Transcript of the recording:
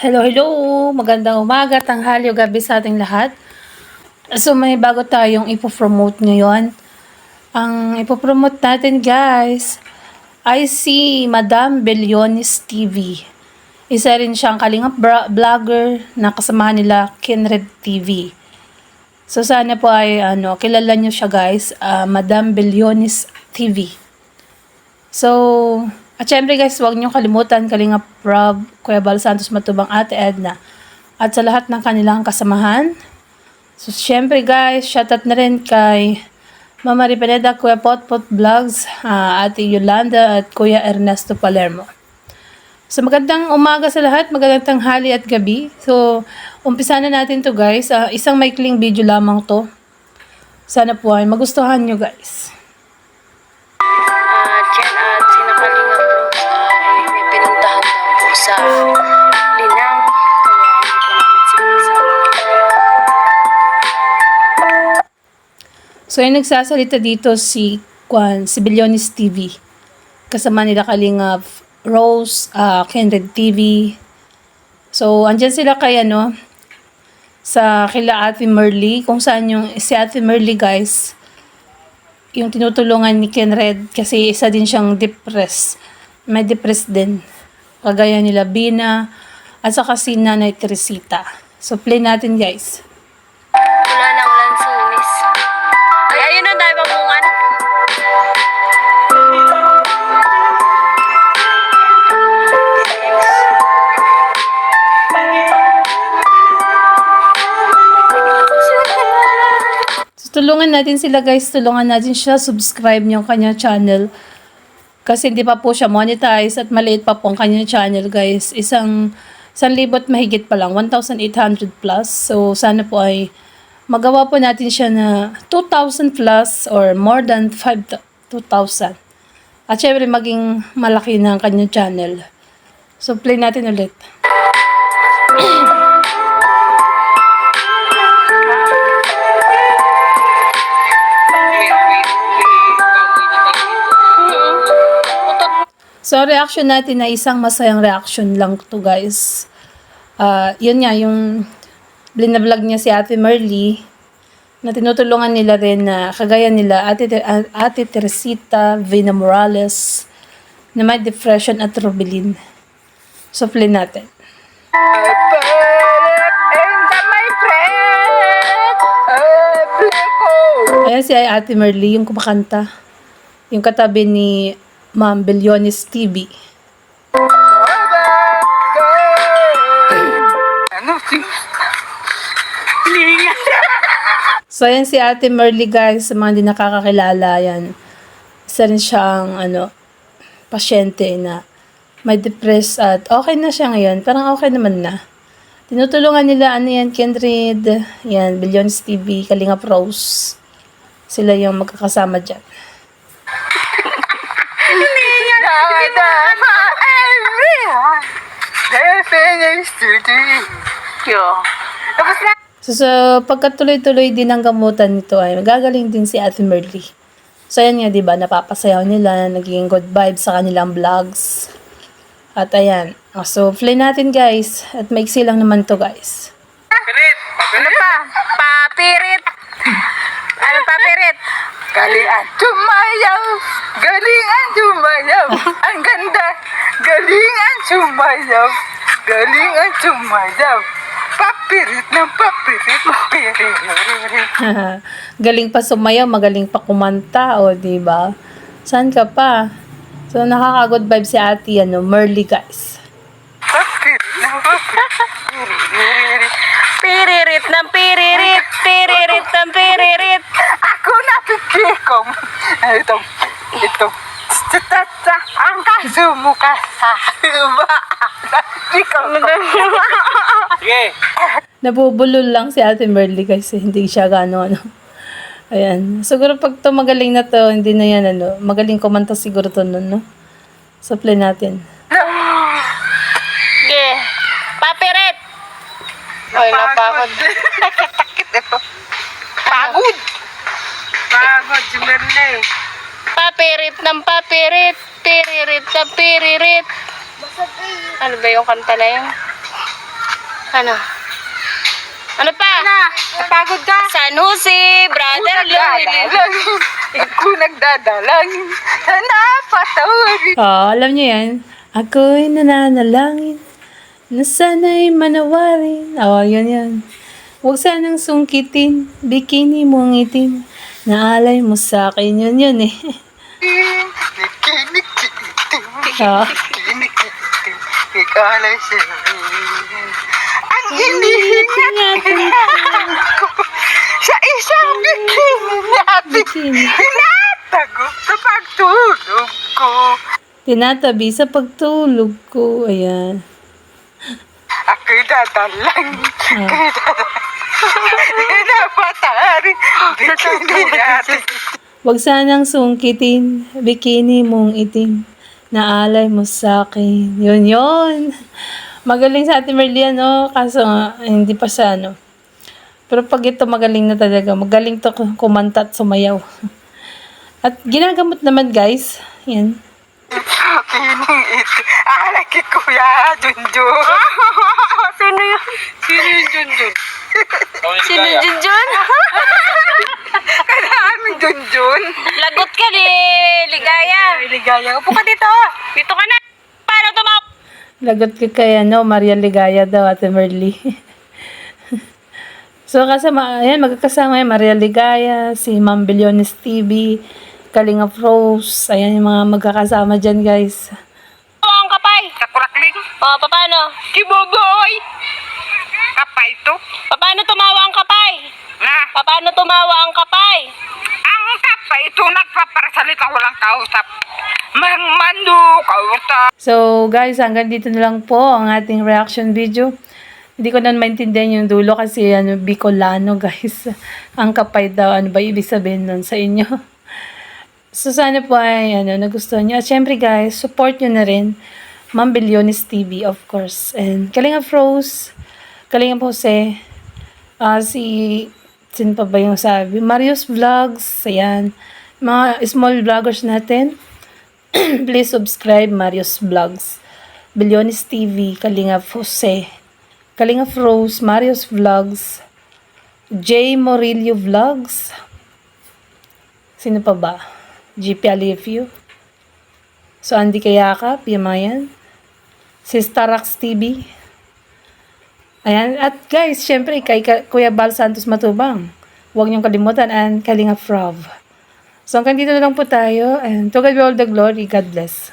Hello, hello! Magandang umaga, tanghali o gabi sa ating lahat. So may bago tayong ipopromote ngayon. Ang ipopromote natin guys ay si Madam Beliones TV. Isa rin siyang kalingap vlogger na kasamahan nila Kenred TV. So sana po ay kilala nyo siya guys, Madam Beliones TV. So, at syempre guys, huwag niyo kalimutan Kalingap Rob, Kuya Bal Santos Matubang, Ate Edna, at sa lahat ng kanilang kasamahan. So, syempre guys, shoutout na rin kay Mama Ripeneda, Kuya Potpot Vlogs, Ate Yolanda, at Kuya Ernesto Palermo. So, magandang umaga sa lahat, magandang tanghali at gabi. So, umpisa na natin to guys. Isang maikling video lamang to. Sana po ay magustuhan nyo guys. At sinakalinga po ay may pinuntahan daw po sa Linang, kaya hindi po namin sinasama. So, yung nagsasalita dito si Beliones TV. Kasama nila Kalingap Rose, Kenred TV. So, andyan sila kay sa kila Ate Merly, kung saan si Ate Merly guys, yung tinutulungan ni Kenred kasi isa din siyang depressed. May depressed din. Kagaya nila Bina at saka si Nanay Teresita. So, play natin guys. Wala nang lansunis. Ay, ayun na, dahil mabungan. Tulungan natin sila guys, tulungan natin siya, subscribe niyo ang kanyang channel. Kasi hindi pa po siya monetize at maliit pa po ang kanyang channel guys. Isang libot mahigit pa lang, 1,800 plus. So sana po ay magawa po natin siya na 2,000 plus or more than 2,000. At syempre maging malaki na ang kanyang channel. So play natin ulit. So, reaction natin na isang masayang reaction lang to guys. Yun nga, yung blinablog niya si Ate Merly, na tinutulungan nila rin na kagaya nila Ate Teresita, Vina Morales, na may depression at Rubilin. So, play natin. Ayan si Ate Merly, yung kumakanta. Yung katabi ni Ma'am Beliones TV. So, ayan si Ate Merly guys, sa mga hindi nakakakilala, yan. Isa rin siyang, pasyente na may depressed at okay na siya ngayon. Parang okay naman na. Tinutulungan nila, Kenred, yan, Beliones TV, Kalingap Rose. Sila yung magkakasama dyan. So, pagkatuloy-tuloy din ng gamutan nito ay magagaling din si Ate Merly. So, ayan nga, diba, napapasayaw nila, naging good vibes sa kanilang vlogs. At ayan. So, play natin guys. At maiksi lang naman to guys. Ano pa? Papirit! Ano papirit? Galingan sumayaw! Galingan sumayaw! Ang ganda! Galingan sumayaw! Galingan sumayaw! Papirit ng papirit! Papirit! Galing pa sumayaw, magaling pa kumanta, o diba? Saan ka pa? So, nakaka-good vibe si Ate, Merly guys. Papirit ng papirit! Piririt ng piririt! Piririt ng piririt! Ako napipikom! Ito. Tata, ang kasumuka sa iba. Sige. Nabubulol lang si Ate Merly kasi hindi siya gano'n. Ayan. Siguro pag to magaling na to, hindi na yan magaling kumanta siguro to nun, no? So, play natin. Sige. Papirit! Ay, napagod. Pagod! Pagod si Merly. Papirit ng papirit, piririt ng piririt. Ano ba yung kanta na yun? Ano? Ano pa? Napagod ka? San Jose, brother. Ako nagdadalangin. Sana patawarin. Alam niyo yan. Ako'y nananalangin na sana'y manawarin. Yun yan. Huwag sanang sungkitin, bikini mong itim. Naalay mo sa akin, yun eh. Oo. Ikalay siya. Ang hinihingat ko sa isang bikini natin. Bikini. Tinatago sa pagtulog ko. Tinatabi sa pagtulog ko. Ayan. Ako'y dadalang. Napatarin. Bikini natin. Huwag sanang sungkitin, bikini mong itim. Naalay mo sa akin. Yun. Magaling sa ating Merlian, no? Kaso nga, hindi pa siya, no? Pero pag ito, magaling na talaga. Magaling to kumanta at sumayaw. At ginagamot naman, guys. Yan. Alay kay Kuya Junjun. Sino yun? Sino yung Junjun? Sino Junjun? Kailangan Junjun. Lagot ka ni Ligaya. Ligaya. Upo ka dito. Dito ka na. Paano tumawag? Lagot ka kaya, no? Maria Ligaya daw, Ate Merly. So, kasama, ayan, magkakasama yan, Maria Ligaya, si Ma'am Bilyones TV, Kalinga Rose, ayan yung mga magkakasama dyan, guys. Ang kapay. Kakurakling. Paano? Kiboboy. Kapay to. Paano tumawa ang kapay? Na. Paano tumawa ang kapay? Ang kapay ito nagpaparasalitang walang kausap. Mangmando kausap. So, guys, hanggang dito na lang po ang ating reaction video. Hindi ko na maintindihan yung dulo kasi Bicolano, guys. Ang kapay daw, ano ba ibig sabihin nun sa inyo? So, sana po ay nagustuhan nyo. At syempre, guys, support nyo na rin Ma'am Bilyones TV, of course. And Kalinga Rose, Kalinga Jose, sino pa ba yung sabi? Marius Vlogs, ayan. Mga small vloggers natin. Please subscribe, Marius Vlogs, Bilyones TV, Kalinga Jose, Kalinga Rose, Marius Vlogs, J. Morillo Vlogs, sino pa ba? GP Alifio. So, Andy Kayakap, yung mga yan. Si Starax TV. Ayan. At guys, syempre, kay Kuya Bal Santos Matubang. Huwag niyong kalimutan. And Kalinga Frov. So, hanggang dito na lang po tayo. And to God be all the glory. God bless.